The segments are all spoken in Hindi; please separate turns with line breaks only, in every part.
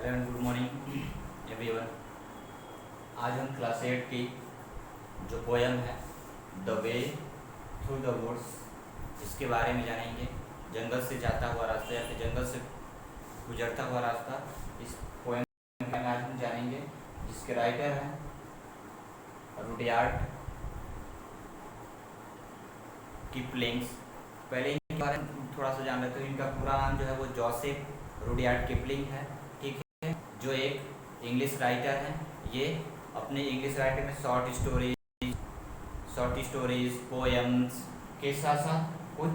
Hello and good morning everyone. आज हम क्लास 8 की जो पोयम है the way through the woods, इसके बारे में जानेंगे। जंगल से जाता हुआ रास्ता या फिर जंगल से गुजरता हुआ रास्ता, इस पोयम के बारे में आज हम जानेंगे, जिसके राइटर हैं रुडयार्ड किपलिंग्स। पहले इनके बारे में थोड़ा सा जान लेते हैं। इनका पूरा नाम जो है वो जोसेफ रुडयार्ड किपलिंग है, ठीक है, जो एक इंग्लिश राइटर हैं। ये अपने इंग्लिश राइटर में शॉर्ट स्टोरीज पोएम्स के साथ साथ कुछ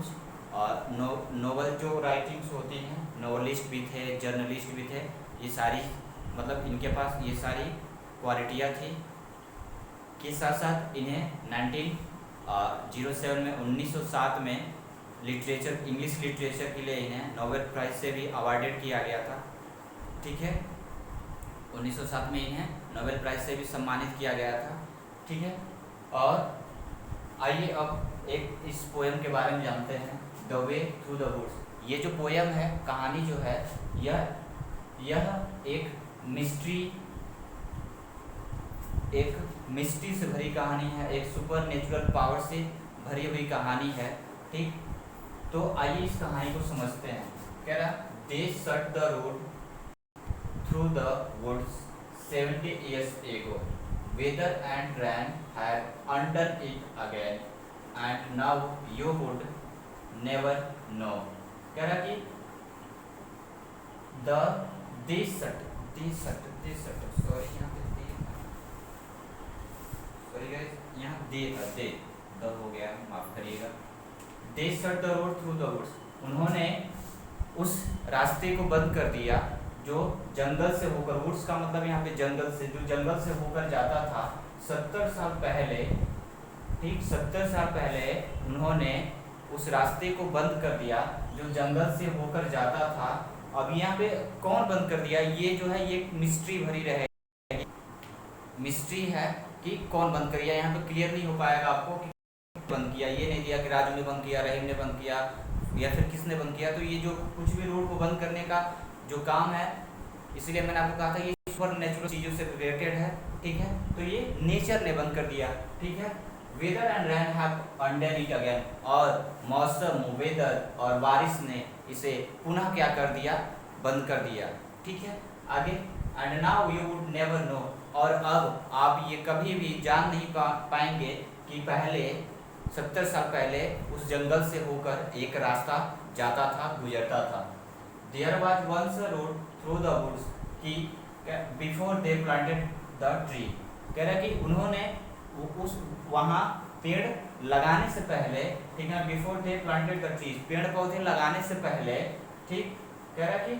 नोवेल जो राइटिंग्स होती हैं, नोवेलिस्ट भी थे, जर्नलिस्ट भी थे। ये सारी मतलब इनके पास ये सारी क्वालिटियाँ थी। के साथ साथ इन्हें 1907 में 1907 में लिटरेचर, इंग्लिश लिटरेचर के लिए इन्हें नोबेल प्राइज़ से भी अवार्डेड किया गया था, ठीक है। 1907 में इन्हें नोबेल प्राइज़ से भी सम्मानित किया गया था, ठीक है। और आइए अब एक इस पोएम के बारे में जानते हैं, the way through the woods. ये जो पोएम है, कहानी जो है, यह एक मिस्ट्री से भरी कहानी है, एक सुपर नेचुरल पावर से भरी हुई कहानी है, ठीक। तो आइए इस कहानी को समझते हैं। कह रहा, they shut the road through the woods 70 years ago. Weather and rain had undone it again, and now you would never know. कह रहा कि they shut, sorry यहाँ पे सॉरी गाइस, यहाँ दे हो गया, माफ करिएगा। They shut the road through the woods. उन्होंने उस रास्ते को बंद कर दिया जो जंगल से होकर, वुड्स का मतलब यहाँ पे जंगल से, जो जंगल से होकर जाता था 70 साल पहले, ठीक, 70 साल पहले उन्होंने उस रास्ते को बंद कर दिया जो जंगल से होकर जाता था। अब यहाँ पे कौन बंद कर दिया, ये जो है ये मिस्ट्री भरी रहेगी, मिस्ट्री है कि कौन बंद कर दिया। यहाँ पे क्लियर नहीं हो पाएगा आपको कि बंद किया, ये नहीं दिया कि राजू ने बंद किया, रहीम ने बंद किया या फिर किसने बंद किया। तो ये जो कुछ भी रोड को बंद करने का जो काम है, इसलिए मैंने आपको कहा था ये सुपर नेचुरल चीज़ों से रिलेटेड है, ठीक है। तो ये नेचर ने बंद कर दिया, ठीक है। Weather and rain have undone it again, और मौसम, वेदर और बारिश ने इसे पुनः क्या कर दिया, बंद कर दिया, ठीक है। आगे, and now you would never know, और अब आप ये कभी भी जान नहीं पाएंगे कि पहले 70 साल पहले उस जंगल से होकर एक रास्ता जाता था, गुजरता था। There was once a road through the woods कि before they planted the tree। कह रहा कि उन्होंने उस वहाँ पेड़ लगाने से पहले, ठीक है, before they planted the trees, पेड़ पौधे लगाने से पहले, ठीक, कह रहा कि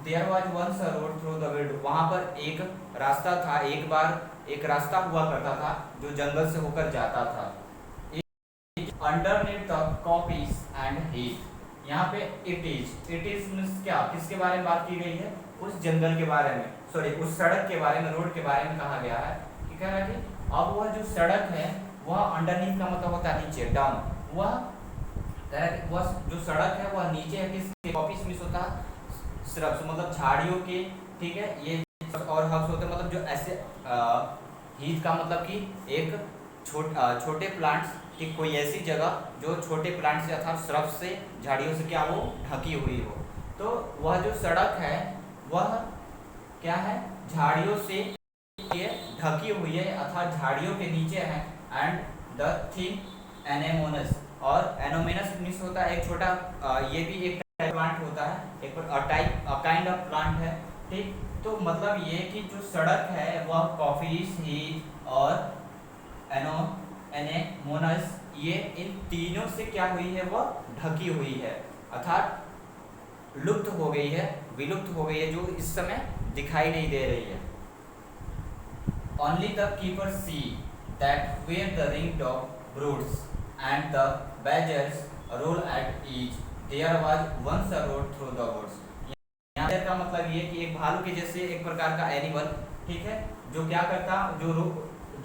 there was once a road through the wood, वहाँ पर एक रास्ता था, एक बार एक रास्ता हुआ करता था जो जंगल से होकर जाता था। Underneath the coppice and heath, यहाँ पे इट इज मीन्स क्या, किसके बारे में बात की गई है, उस जंगल के बारे में, सॉरी उस सड़क के बारे में, रोड के बारे में कहा गया है कि कह रहा है कि अब वह जो सड़क है वह अंडरनीथ का मतलब होता है नीचे, डाउन, वह जो सड़क है वह नीचे है, किसके, कॉपीज मीन्स होता है श्रब्स, मतलब झाड़ियों के, ठीक है, ये और हब्स होते हैं मतलब जो ऐसे, हीथ का मतलब कि एक छोटे प्लांट्स कि कोई ऐसी जगह जो छोटे प्लांट से अर्थात श्रब से, झाड़ियों से क्या वो ढकी हुई हो। तो वह जो सड़क है वह क्या है, झाड़ियों से ये ढकी हुई है अर्थात झाड़ियों के नीचे है। एंड द थिन एनेमोनस, और एनोमेनस मीन्स होता है एक छोटा, ये भी एक प्लांट होता है, एक काइंड ऑफ प्लांट है, ठीक। तो मतलब ये कि जो सड़क है वह कॉफीज, हीथ और एनेमोनस, ये इन तीनों से क्या हुई है, वह ढकी हुई है अर्थात लुप्त हो गई है, विलुप्त हो गई है, जो इस समय दिखाई नहीं दे रही है। Only the keepers see that where the ringdove broods and the badgers roll at each, there was once a road through the woods। यहाँ का मतलब ये कि एक भालू के जैसे एक प्रकार का एनिमल, ठीक है, जो क्या करता,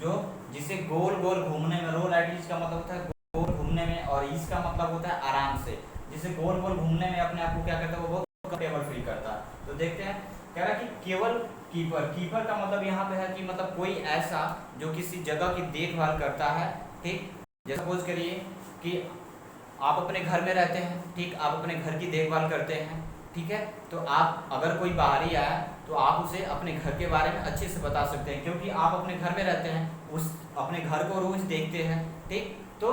जो जिसे गोल गोल घूमने में, रोल एट ईच का मतलब होता है गोल घूमने में, और ईच का मतलब होता है आराम से, जिसे गोल गोल घूमने में अपने आप को क्या करता है, वो बहुत कंफर्टेबल फील करता है। तो देखते हैं, कह रहा कि केवल कीपर, कीपर का मतलब यहाँ पे है कि मतलब कोई ऐसा जो किसी जगह की देखभाल करता है, ठीक। जैसे सपोज करिए कि आप अपने घर में रहते हैं, ठीक, आप अपने घर की देखभाल करते हैं, ठीक है, तो आप अगर कोई बाहरी आया तो आप उसे अपने घर के बारे में अच्छे से बता सकते हैं, क्योंकि आप अपने घर में रहते हैं, उस अपने घर को रोज देखते हैं, ठीक। तो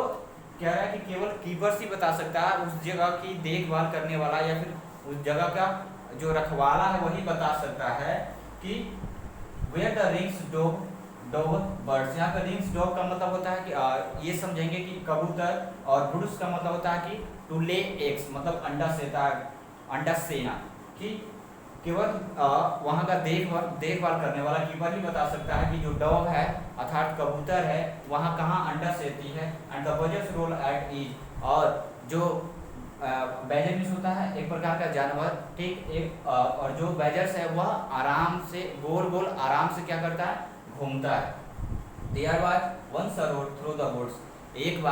कह रहा है कि केवल कीपर्स ही बता सकता है, उस जगह की देखभाल करने वाला या फिर उस जगह का जो रखवाला है वही बता सकता है कि where the rings dog dog birds. यहाँ पर रिंग्स डॉग का मतलब होता है कि ये समझेंगे कि कबूतर, और ब्रूड्स का मतलब होता है कि टू ले एग्स, मतलब अंडा सेता, अंडा सेना, कि केवल वहाँ का देखभाल करने वाला कीपर ही बता सकता है कि जो डॉग है अर्थात कबूतर है वहाँ कहाँ अंडा सेती है। And the badgers roll at ease, और जो बैजर होता है एक प्रकार का जानवर, ठीक, एक और जो बैजर्स है वह आराम से गोल गोल आराम से क्या करता है, घूमता है। There was once a road through the woods, एक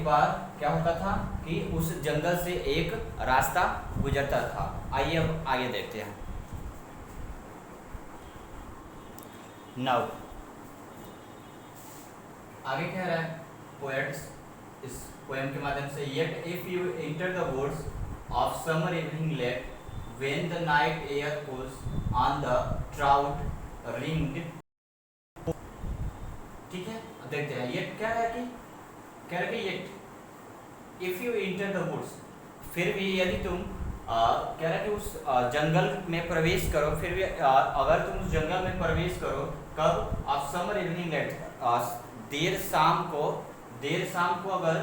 बार क्या होता था कि उस जंगल से एक रास्ता गुजरता था। आइए अब आगे देखते हैं। नाउ आगे कह रहा है पोएट्स इस पोएम के माध्यम से, yet if you enter the woods of summer evening late when the night air cools on the trout ringed, ठीक है। अब देखते हैं ये क्या है कि कह रहे कि yet if you enter the woods, फिर भी यदि तुम कह रहे कि उस जंगल में प्रवेश करो, फिर भी अगर तुम उस जंगल में प्रवेश करो, कब, ऑफ समर इवनिंग लेट, देर शाम को अगर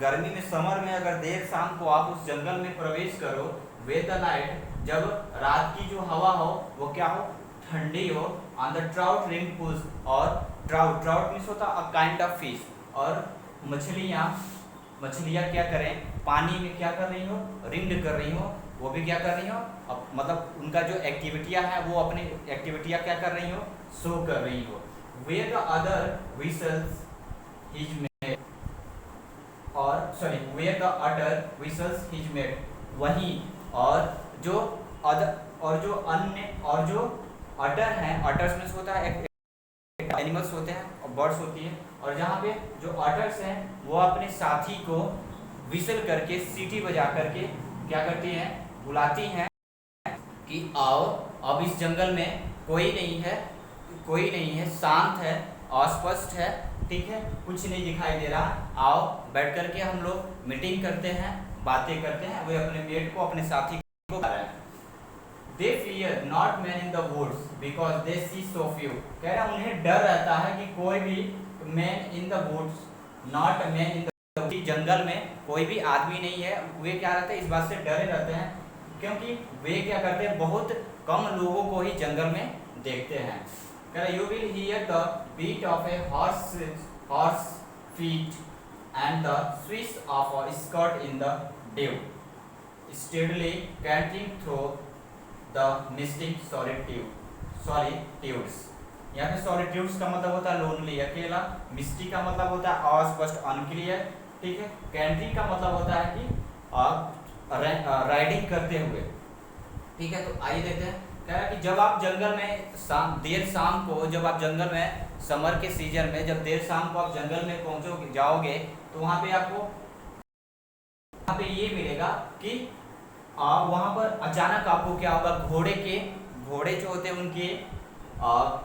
गर्मी में, समर में अगर देर शाम को आप उस जंगल में प्रवेश करो, वे द नाइट, जब रात की जो हवा हो वो क्या हो, ठंडी हो, on the trout ring pools, और ट्राउट मीन्स होता अ काइंड ऑफ फिश, और मछलियाँ क्या करें, पानी में क्या कर रही हो, रिंग कर रही हो, वो भी क्या कर रही हो, मतलब उनका जो एक्टिविटियाँ हैं वो अपनी एक्टिविटियाँ क्या कर रही हो, शो कर रही हो। Where the other whistles his made, और sorry where the other whistles his made, वहीं और जो अडर हैं, अडर्स मीन्स होता है एनिमल्स होते हैं और बर्ड्स होती है, और जहाँ पे जो अडर्स हैं वो अपने साथी को विसल करके, सीटी बजा करके क्या करती हैं, बुलाती हैं कि आओ, अब इस जंगल में कोई नहीं है, शांत है, अस्पष्ट है, ठीक है, कुछ नहीं दिखाई दे रहा, आओ बैठ करके हम लोग मीटिंग करते हैं, बातें करते हैं। वे अपने मेट को, अपने साथी को बुला रहे हैं। They fear not men in the woods because they see so few, कह रहा उन्हें डर रहता है कि कोई भी man in the woods, not man in the woods, जंगल में कोई भी आदमी नहीं है, वे क्या रहते हैं, इस बात से डरे रहते हैं क्योंकि वे क्या करते हैं, बहुत कम लोगों को ही जंगल में देखते हैं। कह रहा you will hear the beat of a horse feet and the swish of a skirt in the dew, steadily canting through the mystic solitudes। यहाँ पे solitudes का मतलब होता है लोनली, अकेला, मिस्टी का मतलब होता है अस्पष्ट, अनक्लियर, ठीक है, कैंट्री का मतलब होता है कि राइडिंग करते हुए, ठीक है। तो आइए देखते हैं, कह रहा है कि जब आप जंगल में देर शाम को, जब आप जंगल में समर के सीजन में जब देर शाम को आप जंगल में जाओगे तो वहाँ पे आपको ये मिलेगा कि वहाँ पर अचानक आपको क्या होगा, घोड़े जो होते हैं उनके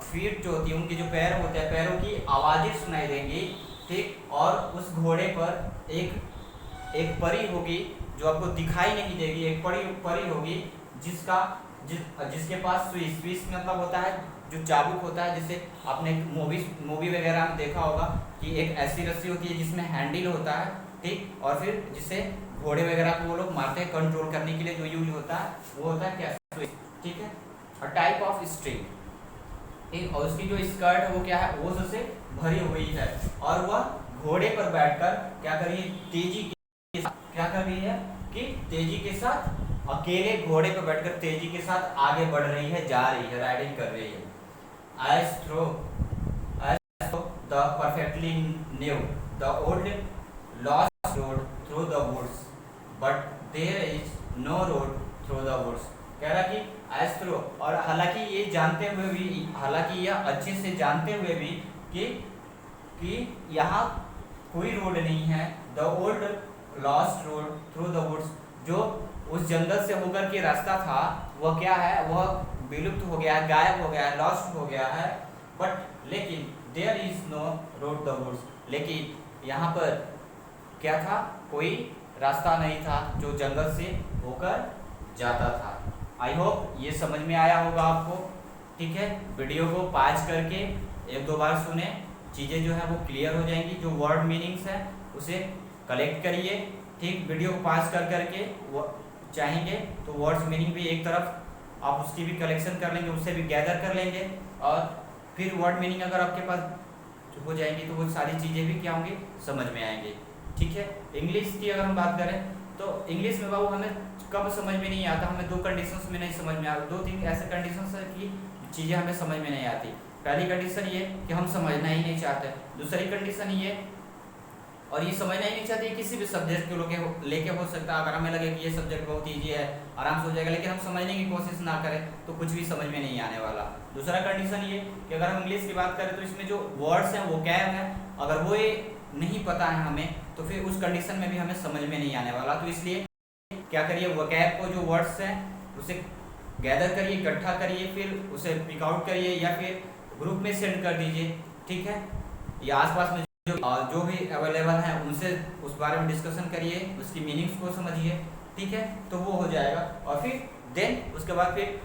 फीट जो होती है, उनके जो पैर होते हैं, पैरों की आवाज़ें सुनाई देंगी, ठीक। और उस घोड़े पर एक परी होगी जो आपको दिखाई नहीं देगी, एक परी होगी जिसके पास स्विस मतलब होता है जो चाबुक होता है, जिसे आपने मूवी वगैरह में देखा होगा कि एक ऐसी रस्सी होती है जिसमें हैंडल होता है, ठीक, और फिर जिसे घोड़े वगैरह को वो लोग मारते हैं कंट्रोल करने के लिए, जो यूज होता है वो होता है क्या, स्विस, ठीक है, और टाइप ऑफ स्ट्रिंग, ठीक। और उसकी जो स्कर्ट है वो क्या है, ओस से भरी हुई है, और वह घोड़े पर बैठकर क्या कर रही है, तेजी के साथ अकेले घोड़े पर बैठकर तेजी के साथ आगे बढ़ रही है, जा रही है, राइडिंग कर रही है। As through the perfectly knew the old lost road through the woods, but there is no road through the woods, कह रहा कि एज थ्रू, और हालांकि ये जानते हुए भी, हालांकि यह अच्छे से जानते हुए भी कि यहाँ कोई रोड नहीं है, the old lost road through the woods, जो उस जंगल से होकर के रास्ता था वह क्या है, वह विलुप्त हो गया है, गायब हो गया है, लॉस्ट हो गया है। बट लेकिन there is no road the woods, लेकिन यहाँ पर क्या था, कोई रास्ता नहीं था जो जंगल से होकर जाता था। आई होप ये समझ में आया होगा आपको। ठीक है, वीडियो को पॉज करके एक दो बार सुने, चीज़ें जो है वो क्लियर हो जाएंगी। जो वर्ड मीनिंग्स है उसे कलेक्ट करिए। ठीक, वीडियो को पॉज कर करके वो चाहेंगे तो वर्ड्स मीनिंग भी एक तरफ आप उसकी भी कलेक्शन कर लेंगे, उससे भी गैदर कर लेंगे, और फिर वर्ड मीनिंग अगर आपके पास हो जाएंगी तो वो सारी चीज़ें भी क्या होंगी, समझ में आएंगी। ठीक है, इंग्लिश की अगर हम बात करें तो इंग्लिश में बाबू हमें कब समझ में नहीं आता, हमें दो कंडीशंस में नहीं समझ में आता, दो तीन ऐसे कंडीशंस है कि चीज़ें हमें समझ में नहीं आती। पहली कंडीशन ये कि हम समझना ही नहीं चाहते, दूसरी कंडीशन ये, और ये समझना ही नहीं चाहते किसी भी सब्जेक्ट को लेके हो सकता है। अगर हमें लगे कि ये सब्जेक्ट बहुत ईजी है, आराम से हो जाएगा, लेकिन हम समझने की कोशिश ना करें तो कुछ भी समझ में नहीं आने वाला। दूसरा कंडीशन ये कि अगर हम इंग्लिश की बात करें तो इसमें जो वर्ड्स हैं वो कैब है, अगर वो ये नहीं पता है हमें तो फिर उस कंडीशन में भी हमें समझ में नहीं आने वाला। तो इसलिए क्या करिए, वोकैब को जो वर्ड्स हैं उसे गैदर करिए, इकट्ठा करिए, फिर उसे पिक आउट करिए या फिर ग्रुप में सेंड कर दीजिए। ठीक है, या आसपास में जो भी अवेलेबल हैं उनसे उस बारे में डिस्कशन करिए, उसकी मीनिंग्स को समझिए। ठीक है, तो वो हो जाएगा, और फिर देन उसके बाद फिर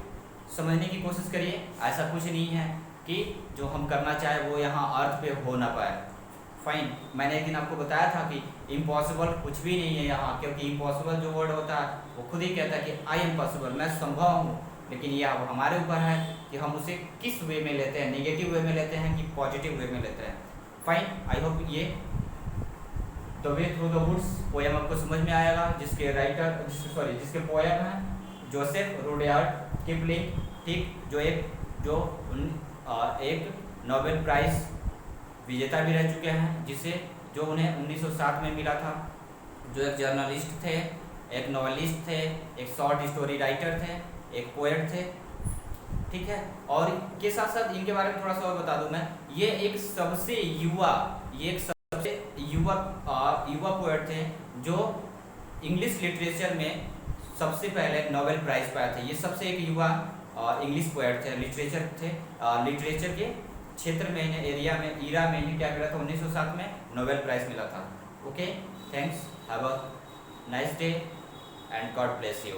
समझने की कोशिश करिए। ऐसा कुछ नहीं है कि जो हम करना चाहे वो यहाँ अर्थ पे हो ना पाए। फाइन, मैंने एक दिन आपको बताया था कि इम्पॉसिबल कुछ भी नहीं है यहाँ, क्योंकि इम्पॉसिबल जो वर्ड होता है वो खुद ही कहता है कि आई एम पॉसिबल, मैं संभव हूँ। लेकिन ये अब हमारे ऊपर है कि हम उसे किस वे में लेते हैं, नेगेटिव वे में लेते हैं कि पॉजिटिव वे में लेते हैं। फाइन, आई होप ये the way through the woods poem आपको समझ में आएगा, जिसके राइटर जिसके पोएम है जोसेफ रुडयार्ड किपलिंग। ठीक, जो एक नोबेल प्राइज विजेता भी रह चुके हैं, जो उन्हें 1907 में मिला था। जो एक जर्नलिस्ट थे, एक नॉवेलिस्ट थे, एक शॉर्ट स्टोरी राइटर थे, एक पोएट थे। ठीक है, और के साथ साथ इनके बारे में थोड़ा सा और बता दूं मैं, ये एक सबसे युवा पोएट थे जो इंग्लिश लिटरेचर में सबसे पहले नोबेल प्राइज पाए थे। ये सबसे एक युवा इंग्लिश पोएट थे, लिटरेचर के क्षेत्र में, एरिया में, ईरा में इन्हें क्या मिला था, 1907 में नोबेल प्राइज मिला था। Okay, thanks, have a nice day and God bless you.